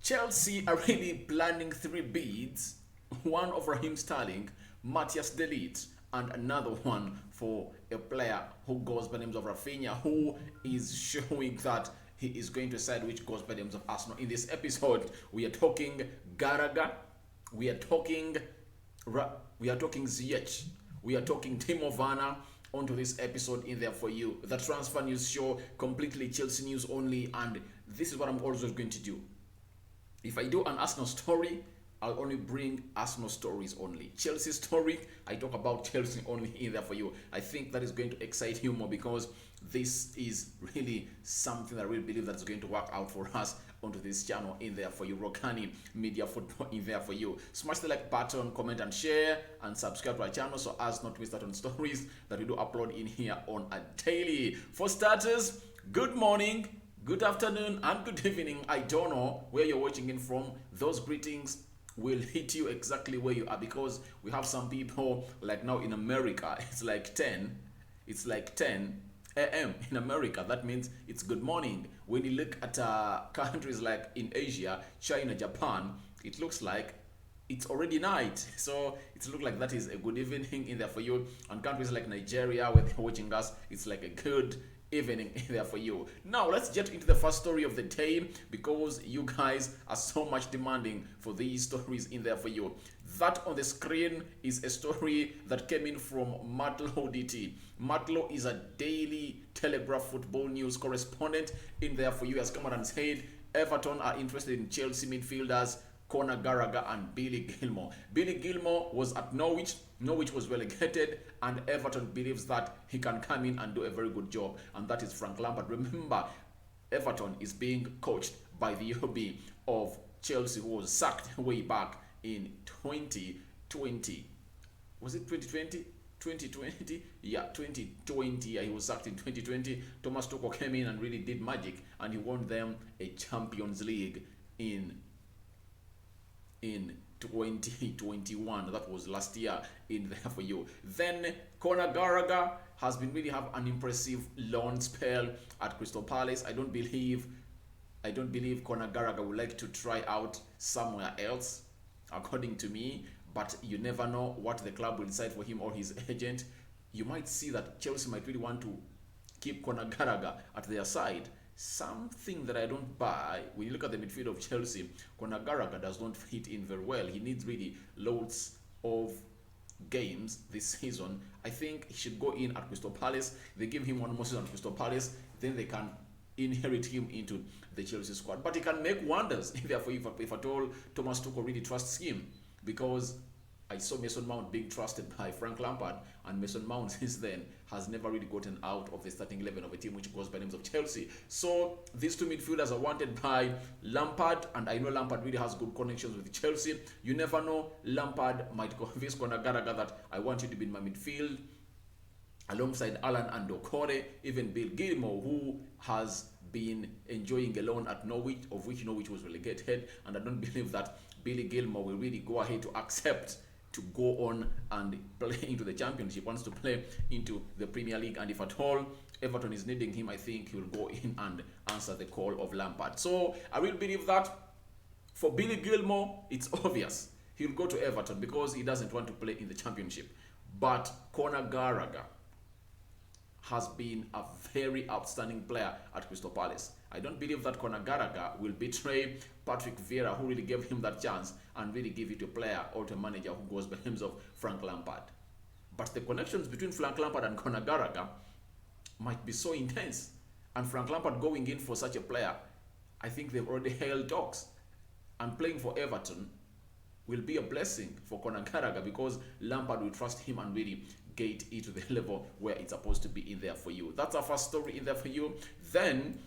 Chelsea are really planning three bids, one of Rahim Sterling, Matthijs de Ligt, and another one for a player who goes by the name of Rafinha, who is showing that he is going to decide which goes by the name of Arsenal. In this episode, we are talking Garaga, we are talking Ziyech, we are talking Timo Werner. Onto this episode in there for you, the transfer news show, completely Chelsea news only, and this is what I'm always going to do. If I do an Arsenal story, I'll only bring Arsenal stories only. Chelsea story, I talk about Chelsea only in there for you. I think that is going to excite you more because this is really something that I really believe that's going to work out for us onto this channel in there for you. Rokani Media Football in there for you. Smash the like button, comment and share, and subscribe to our channel so as not to miss out on stories that we do upload in here on a daily. For starters, good morning, good afternoon, and good evening. I don't know where you're watching in from. Those greetings will hit you exactly where you are because we have some people like now in America. It's like 10 a.m. in America. That means it's good morning. When you look at countries like in Asia, China, Japan, it looks like it's already night. So it looks like that is a good evening in there for you. And countries like Nigeria, where they're watching us, it's like a good evening in there for you. Now let's get into the first story of the day because you guys are so much demanding for these stories in there for you. That on the screen is a story that came in from Matlo DT. Matlo is a daily Telegraph football news correspondent in there for you. Has come out and said Everton are interested in Chelsea midfielders Conor Gallagher and Billy Gilmour. Billy Gilmour was at Norwich. Norwich was relegated, and Everton believes that he can come in and do a very good job, and that is Frank Lampard. Remember, Everton is being coached by the UB of Chelsea, who was sacked way back in 2020. Was it 2020? 2020? Yeah, 2020. Yeah, he was sacked in 2020. Thomas Tuchel came in and really did magic, and he won them a Champions League in 2021. That was last year in there for you. Then Conor Gallagher has been really have an impressive loan spell at Crystal Palace. I don't believe Conor Gallagher would like to try out somewhere else, according to me. But you never know what the club will decide for him or his agent. You might see that Chelsea might really want to keep Conor Gallagher at their side. Something that I don't buy, when you look at the midfield of Chelsea, Conor Gallagher does not fit in very well. He needs really loads of games this season. I think he should go in at Crystal Palace. They give him one more season at Crystal Palace, then they can inherit him into the Chelsea squad. But he can make wonders if at all Thomas Tuchel really trusts him, because I saw Mason Mount being trusted by Frank Lampard, and Mason Mount since then has never really gotten out of the starting 11 of a team which goes by the names of Chelsea. So these two midfielders are wanted by Lampard, and I know Lampard really has good connections with Chelsea. You never know, Lampard might convince Conor Gallagher that I want you to be in my midfield alongside Alan and Okore, even Bill Gilmour, who has been enjoying a loan at Norwich, of which Norwich was relegated, and I don't believe that Billy Gilmour will really go ahead to accept to go on and play into the Championship. Wants to play into the Premier League, and if at all Everton is needing him, I think he will go in and answer the call of Lampard. So I will believe that for Billy Gilmour, it's obvious he'll go to Everton because he doesn't want to play in the Championship. But Conor Gallagher has been a very outstanding player at Crystal Palace. I don't believe that Conor Gallagher will betray Patrick Vieira, who really gave him that chance, and really give it to a player or to a manager who goes by the names of Frank Lampard. But the connections between Frank Lampard and Conor Gallagher might be so intense. And Frank Lampard going in for such a player, I think they've already held talks. And playing for Everton will be a blessing for Conor Gallagher because Lampard will trust him and really get it to the level where it's supposed to be in there for you. That's our first story in there for you. Then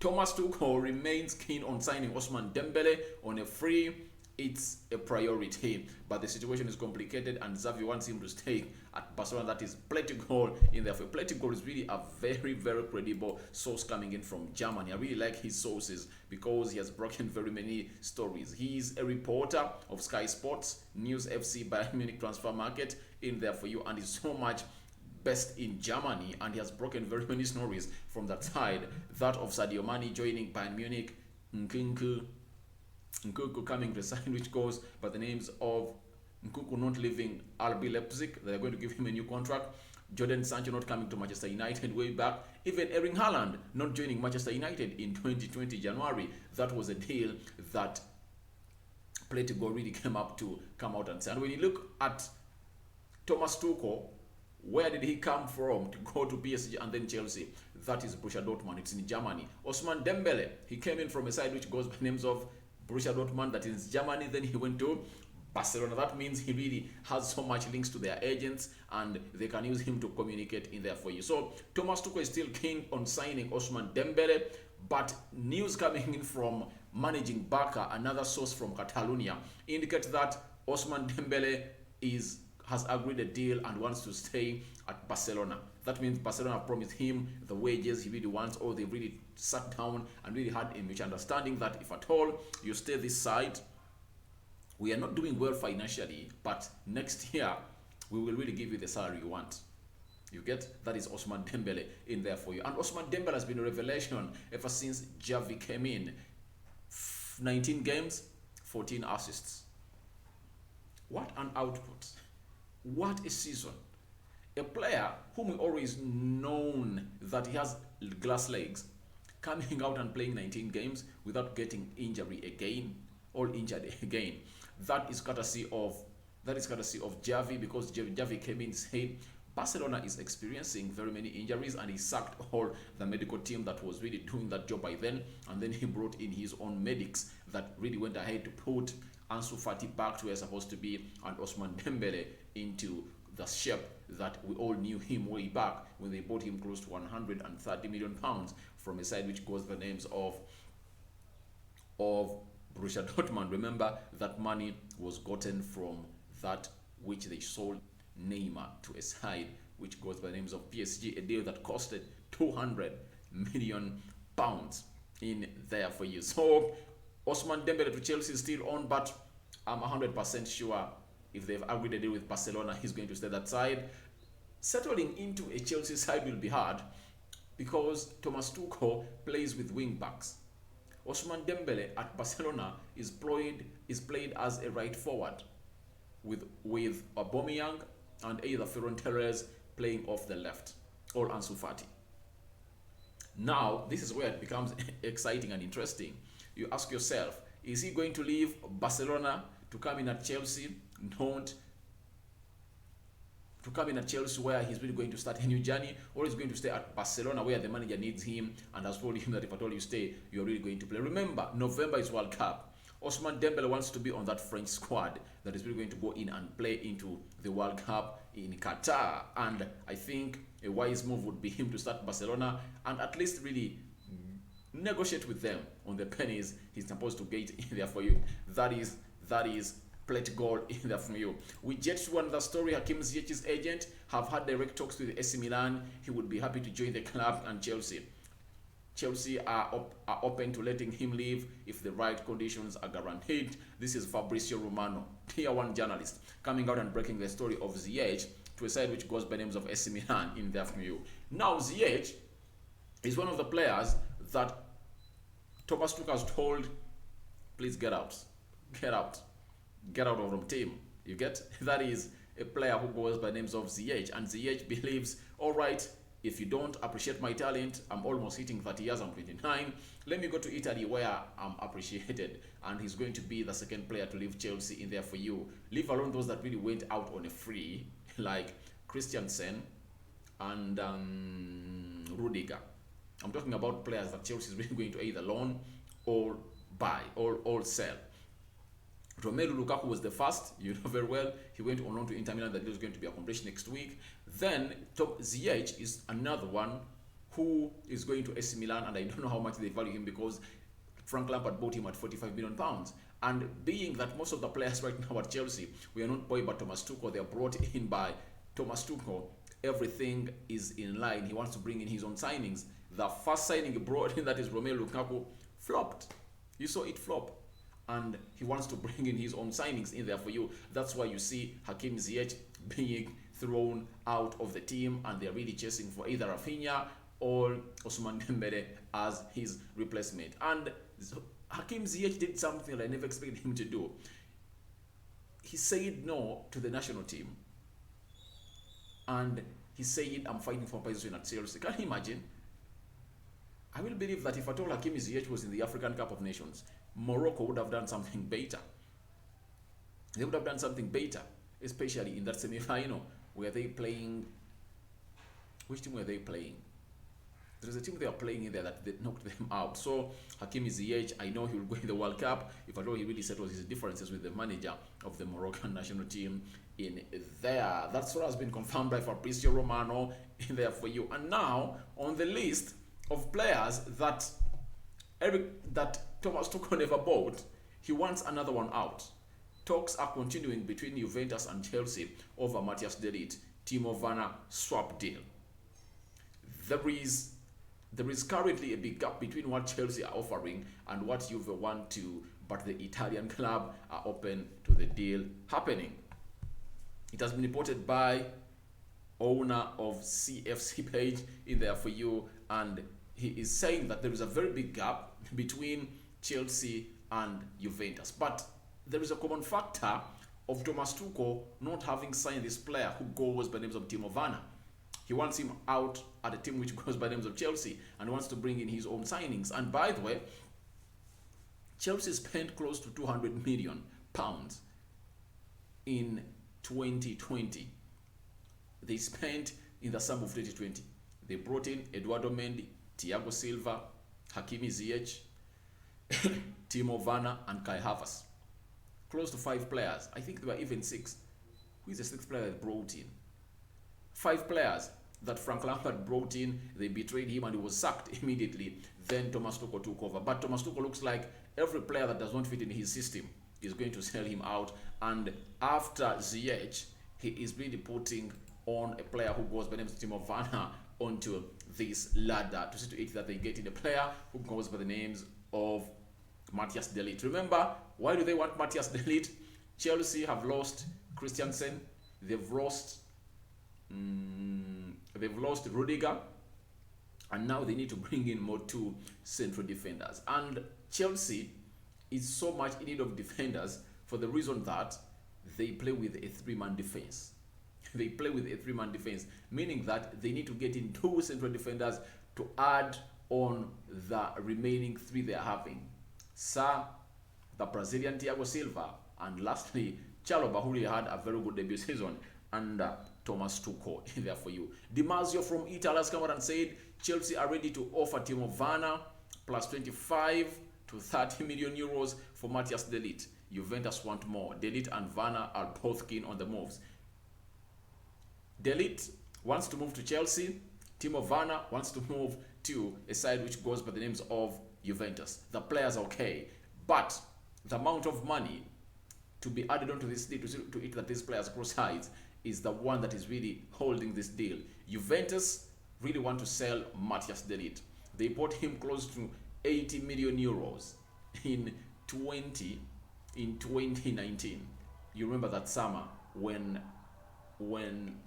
Thomas Tuchel remains keen on signing Ousmane Dembele on a free. It's a priority, but the situation is complicated, and Xavi wants him to stay at Barcelona. That is Plettigol in there. Plettigol is really a very, very credible source coming in from Germany. I really like his sources because he has broken very many stories. He's a reporter of Sky Sports, News FC, Bayern Munich transfer market in there for you, and he's so much best in Germany, and he has broken very many stories from that side. That of Sadio Mane joining Bayern Munich, Nkunku coming to a side which goes by the names of Nkunku not leaving RB Leipzig. They're going to give him a new contract. Jadon Sancho not coming to Manchester United way back. Even Erling Haaland not joining Manchester United in 2020 January. That was a deal that Platigo really came out and say. And when you look at Thomas Tuchel, where did he come from to go to PSG and then Chelsea? That is Borussia Dortmund. It's in Germany. Ousmane Dembele, he came in from a side which goes by names of Borussia Dortmund, that is Germany. Then he went to Barcelona. That means he really has so much links to their agents and they can use him to communicate in there for you. So Thomas Tuchel is still keen on signing Ousmane Dembele, but news coming in from managing Barca, another source from Catalonia, indicates that Ousmane Dembele has agreed a deal and wants to stay at Barcelona. That means Barcelona promised him the wages he really wants, or they really sat down and really had a mutual understanding that if at all you stay this side, we are not doing well financially, but next year we will really give you the salary you want. You get? That is Ousmane Dembele in there for you. And Ousmane Dembele has been a revelation ever since Xavi came in. 19 games, 14 assists. What an output. What a season. A player whom we always known that he has glass legs, coming out and playing 19 games without getting injured again. That is courtesy of Xavi, because Xavi came in and said Barcelona is experiencing very many injuries, and he sacked all the medical team that was really doing that job by then, and then he brought in his own medics that really went ahead to put Ansu Fati back to where he's supposed to be, and Ousmane Dembele into the shape that we all knew him way back when they bought him close to 130 million pounds from a side which goes the names of Borussia Dortmund. Remember, that money was gotten from that which they sold Neymar to a side which goes by the names of PSG, a deal that costed 200 million pounds in there for you. So Ousmane Dembele to Chelsea is still on, but I'm 100% sure if they've agreed a deal with Barcelona, he's going to stay that side. Settling into a Chelsea side will be hard because Thomas Tuchel plays with wing backs. Ousmane Dembele at Barcelona is played as a right forward with Aubameyang and either Ferran Torres playing off the left, or Ansu Fati. Now, this is where it becomes exciting and interesting. You ask yourself, is he going to leave Barcelona to come in at Chelsea? To come in at Chelsea where he's really going to start a new journey, or he's going to stay at Barcelona where the manager needs him and has told him that if at all you stay, you're really going to play. Remember, November is World Cup. Ousmane Dembele wants to be on that French squad that is really going to go in and play into the World Cup in Qatar. And I think a wise move would be him to start Barcelona and at least really negotiate with them on the pennies he's supposed to get in there for you. That is plate goal in there from you. We get to another story. Hakim Ziyech's agent have had direct talks with AC Milan. He would be happy to join the club, and Chelsea are open to letting him leave if the right conditions are guaranteed. This is Fabrizio Romano, Tier 1 journalist, coming out and breaking the story of Ziyech to a side which goes by names of AC Milan in there from you. Now, Ziyech is one of the players that Thomas Tuchel has told, please get out of the team. You get? That is a player who goes by names of Ziyech, and Ziyech believes, all right, if you don't appreciate my talent, I'm almost hitting 30 years, I'm 29, let me go to Italy where I'm appreciated. And he's going to be the second player to leave Chelsea in there for you. Leave alone those that really went out on a free, like Christensen and Rudiger. I'm talking about players that Chelsea is really going to either loan or buy or sell. Romelu Lukaku was the first, you know very well. He went on loan to Inter Milan. That deal is going to be accomplished next week. Then Ziyech is another one who is going to AC Milan, and I don't know how much they value him because Frank Lampard bought him at 45 million pounds. And being that most of the players right now at Chelsea, we are not bought by Thomas Tuchel, they are brought in by Thomas Tuchel. Everything is in line. He wants to bring in his own signings. The first signing he brought in, that is Romelu Lukaku, flopped. You saw it flop. And he wants to bring in his own signings in there for you. That's why you see Hakim Ziyech being thrown out of the team, and they're really chasing for either Rafinha or Ousmane Dembele as his replacement. And Hakim Ziyech did something that I never expected him to do. He said no to the national team, and he said, I'm fighting for position at Chelsea. Can you imagine? I will believe that if at all Hakim Ziyech was in the African Cup of Nations, Morocco would have done something better. They would have done something better, especially in that semi-final where they playing. Which team were they playing? There is a team they are playing in there that they knocked them out. So Hakim Ziyech, I know he will go in the World Cup if at all he really settles his differences with the manager of the Moroccan national team in there. That's what has been confirmed by Fabrizio Romano in there for you. And now on the list of players that Thomas Tuchel never bought, he wants another one out. Talks are continuing between Juventus and Chelsea over Matthijs de Ligt, Timo Werner swap deal. There is currently a big gap between what Chelsea are offering and what Juve want to, but the Italian club are open to the deal happening. It has been reported by owner of CFC page in there for you, and he is saying that there is a very big gap between Chelsea and Juventus. But there is a common factor of Thomas Tuchel not having signed this player who goes by the names of Timo Werner. He wants him out at a team which goes by the names of Chelsea and wants to bring in his own signings. And by the way, Chelsea spent close to £200 million in 2020. They spent in the sum of 2020. They brought in Eduardo Mendy, Thiago Silva, Hakimi Ziyech, Timo Werner, and Kai Havertz. Close to 5 players. I think there were even 6. Who is the 6th player that brought in? 5 players that Frank Lampard brought in. They betrayed him and he was sacked immediately. Then Thomas Tuchel took over. But Thomas Tuchel looks like every player that does not fit in his system is going to sell him out. And after Ziyech, he is really putting on a player who goes by the name of Timo Werner onto this ladder to see to it that they get in a player who goes by the names of Matthijs de Ligt. Remember, why do they want Matthijs de Ligt? Chelsea have lost Christensen. They've lost Rudiger, and now they need to bring in more 2 central defenders. And Chelsea is so much in need of defenders for the reason that they play with a 3-man defense. They play with a 3-man defense, meaning that they need to get in 2 central defenders to add on the remaining 3 they are having. The Brazilian Thiago Silva, and lastly, Chalobah, who really had a very good debut season under Thomas Tuchel in there for you. Di Marzio from Italy has come out and said Chelsea are ready to offer Timo Werner plus 25 to 30 million euros for Matthijs de Ligt. Juventus want more. De Ligt and Werner are both keen on the moves. De Ligt wants to move to Chelsea. Timo Werner wants to move to a side which goes by the names of Juventus. The players are okay, but the amount of money to be added onto this deal to it that these players cross sides is the one that is really holding this deal. Juventus really want to sell Matthijs de Ligt. They bought him close to 80 million euros in 2019. You remember that summer when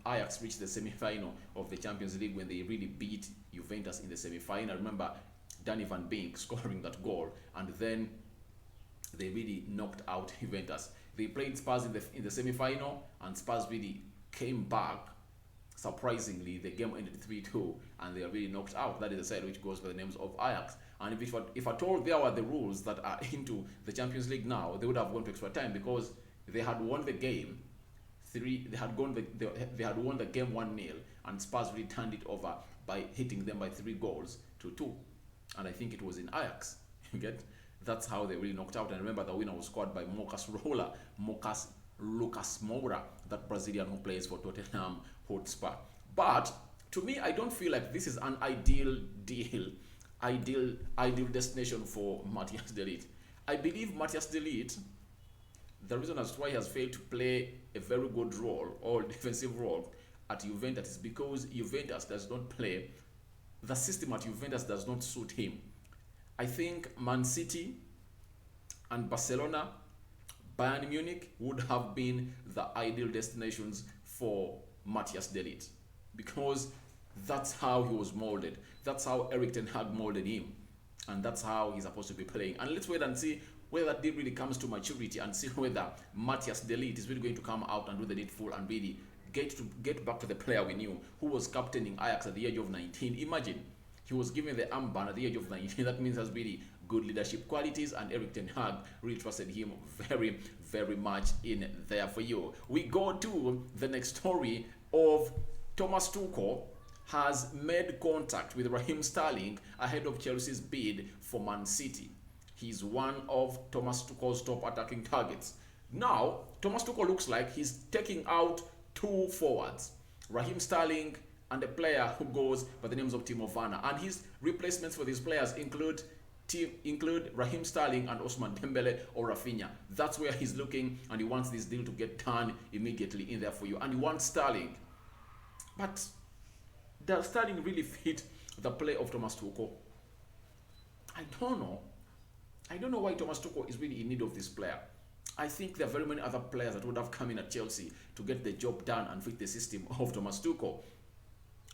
Ajax reached the semi-final of the Champions League, when they really beat Juventus in the semi-final. I remember Danny van Beek scoring that goal, and then they really knocked out Juventus. They played Spurs in the semi-final, and Spurs really came back. Surprisingly, the game ended 3-2, and they are really knocked out. That is the side which goes by the names of Ajax. And if at all there were the rules that are into the Champions League now, they would have gone to extra time, because they had won the game. They had won the game 1-0, and Spurs really turned it over by hitting them by 3 goals to 2. And I think it was in Ajax. You get? That's how they really knocked out. And remember, the winner was scored by Lucas Moura, that Brazilian who plays for Tottenham Hotspur. But to me, I don't feel like this is an ideal destination for Matthijs de Ligt. I believe Matthijs de Ligt, the reason as to why he has failed to play a very good role or defensive role at Juventus is because Juventus does not play. The system at Juventus does not suit him. I think Man City and Barcelona, Bayern Munich would have been the ideal destinations for Matthijs de Ligt, because that's how he was molded. That's how Erik ten Hag molded him. And that's how he's supposed to be playing. And let's wait and see whether that deal really comes to maturity, and see whether Matthijs de Ligt is really going to come out and do the needful and really get back to the player we knew, who was captaining Ajax at the age of 19. Imagine, he was given the armband at the age of 19. That means he has really good leadership qualities, and Erik ten Hag really trusted him very, very much in there for you. We go to the next story of Thomas Tuchel has made contact with Raheem Sterling ahead of Chelsea's bid for Man City. He's one of Thomas Tuchel's top attacking targets. Now, Thomas Tuchel looks like he's taking out two forwards, Raheem Sterling and a player who goes by the names of Timo Werner. And his replacements for these players include Raheem Sterling and Ousmane Dembele or Rafinha. That's where he's looking, and he wants this deal to get done immediately in there for you. And he wants Sterling. But does Sterling really fit the play of Thomas Tuchel? I don't know. I don't know why Thomas Tuchel is really in need of this player. I think there are very many other players that would have come in at Chelsea to get the job done and fit the system of Thomas Tuchel.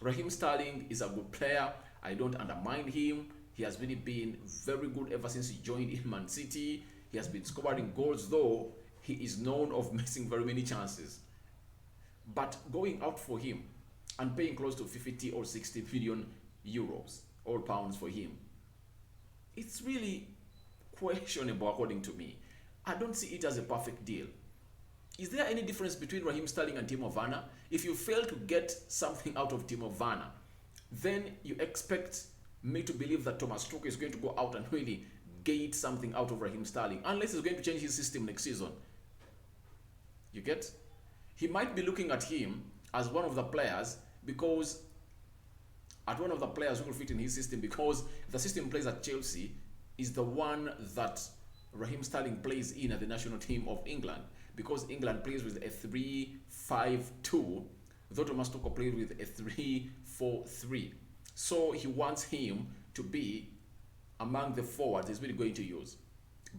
Raheem Sterling is a good player. I don't undermine him. He has really been very good ever since he joined in Man City. He has been scoring goals, though he is known of missing very many chances. But going out for him and paying close to 50 or 60 million euros or pounds for him, it's really questionable according to me. I don't see it as a perfect deal. Is there any difference between Raheem Sterling and Timo Werner? If you fail to get something out of Timo Werner, then you expect me to believe that Thomas Tuchel is going to go out and really get something out of Raheem Sterling, unless he's going to change his system next season. You get? He might be looking at him as one of the players who will fit in his system, because the system plays at Chelsea is the one that Raheem Sterling plays in at the national team of England, because England plays with a 3-5-2, though Thomas Tuchel plays with a 3-4-3. So he wants him to be among the forwards he's really going to use.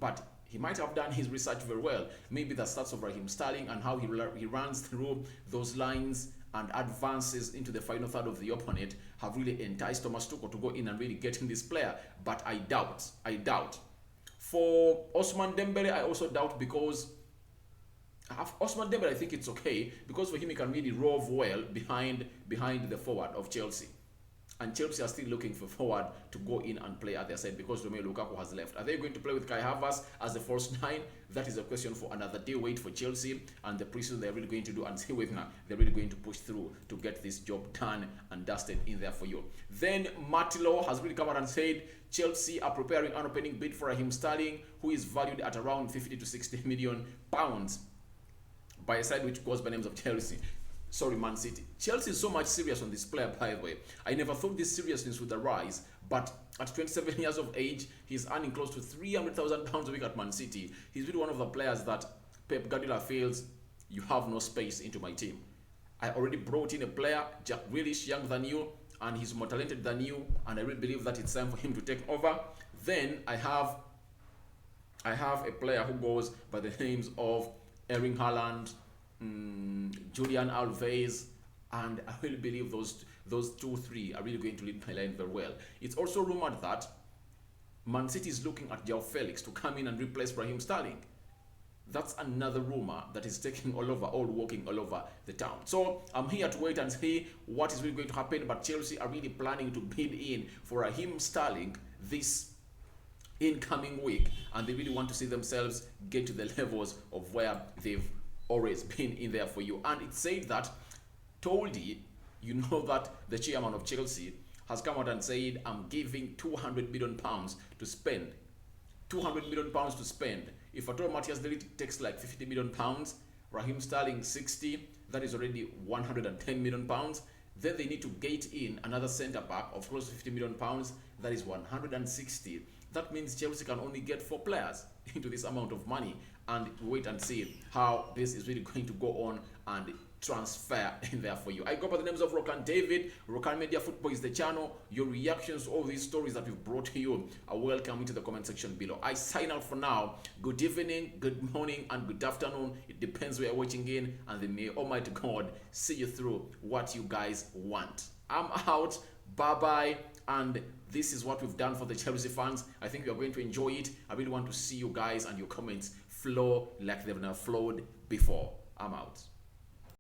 But he might have done his research very well. Maybe the stats of Raheem Sterling and how he runs through those lines and advances into the final third of the opponent have really enticed Thomas Tuchel to go in and really get him this player. But I doubt. For Ousmane Dembele, I also doubt, because Ousmane Dembele, I think it's okay, because for him he can really rove well behind the forward of Chelsea. And Chelsea are still looking for forward to go in and play at their side, because Romelu Lukaku has left. Are they going to play with Kai Havertz as the false nine? That is a question for another day. Wait for Chelsea and the preseason they're really going to do, and see whether they're really going to push through to get this job done and dusted in there for you. Then Matilo has really come out and said Chelsea are preparing an opening bid for Raheem Sterling, who is valued at around 50 to 60 million pounds by a side which goes by names of Man City. Chelsea is so much serious on this player, by the way. I never thought this seriousness would arise, but at 27 years of age, he's earning close to £300,000 a week at Man City. He's really one of the players that Pep Guardiola feels, you have no space into my team. I already brought in a player, Jack Grealish, younger than you, and he's more talented than you, and I really believe that it's time for him to take over. Then I have a player who goes by the names of Erling Haaland, Julian Alves, and I really believe those 2-3 are really going to lead my line very well. It's also rumored that Man City is looking at João Felix to come in and replace Raheem Sterling. That's another rumor that is walking all over the town. So I'm here to wait and see what is really going to happen, but Chelsea are really planning to bid in for Raheem Sterling this incoming week, and they really want to see themselves get to the levels of where they've always been in there for you. And it said that Toldi, that the chairman of Chelsea, has come out and said, I'm giving £200 million to spend. £200 million to spend. If at all Matthijs de Ligt takes like £50 million, Raheem Sterling 60, that is already £110 million. Then they need to gate in another centre back of close to £50 million, that is 160. That means Chelsea can only get 4 players into this amount of money, and wait and see how this is really going to go on and transfer in there for you. I go by the names of Rokani David. Rokani Media Football is the channel. Your reactions to all these stories that we've brought to you are welcome into the comment section below. I sign out for now. Good evening, good morning, and good afternoon. It depends where you're watching in, and may Almighty God see you through what you guys want. I'm out. Bye bye, and This is what we've done for the Chelsea fans. I think you are going to enjoy it. I really want to see you guys and your comments flow like they've never flowed before. I'm out.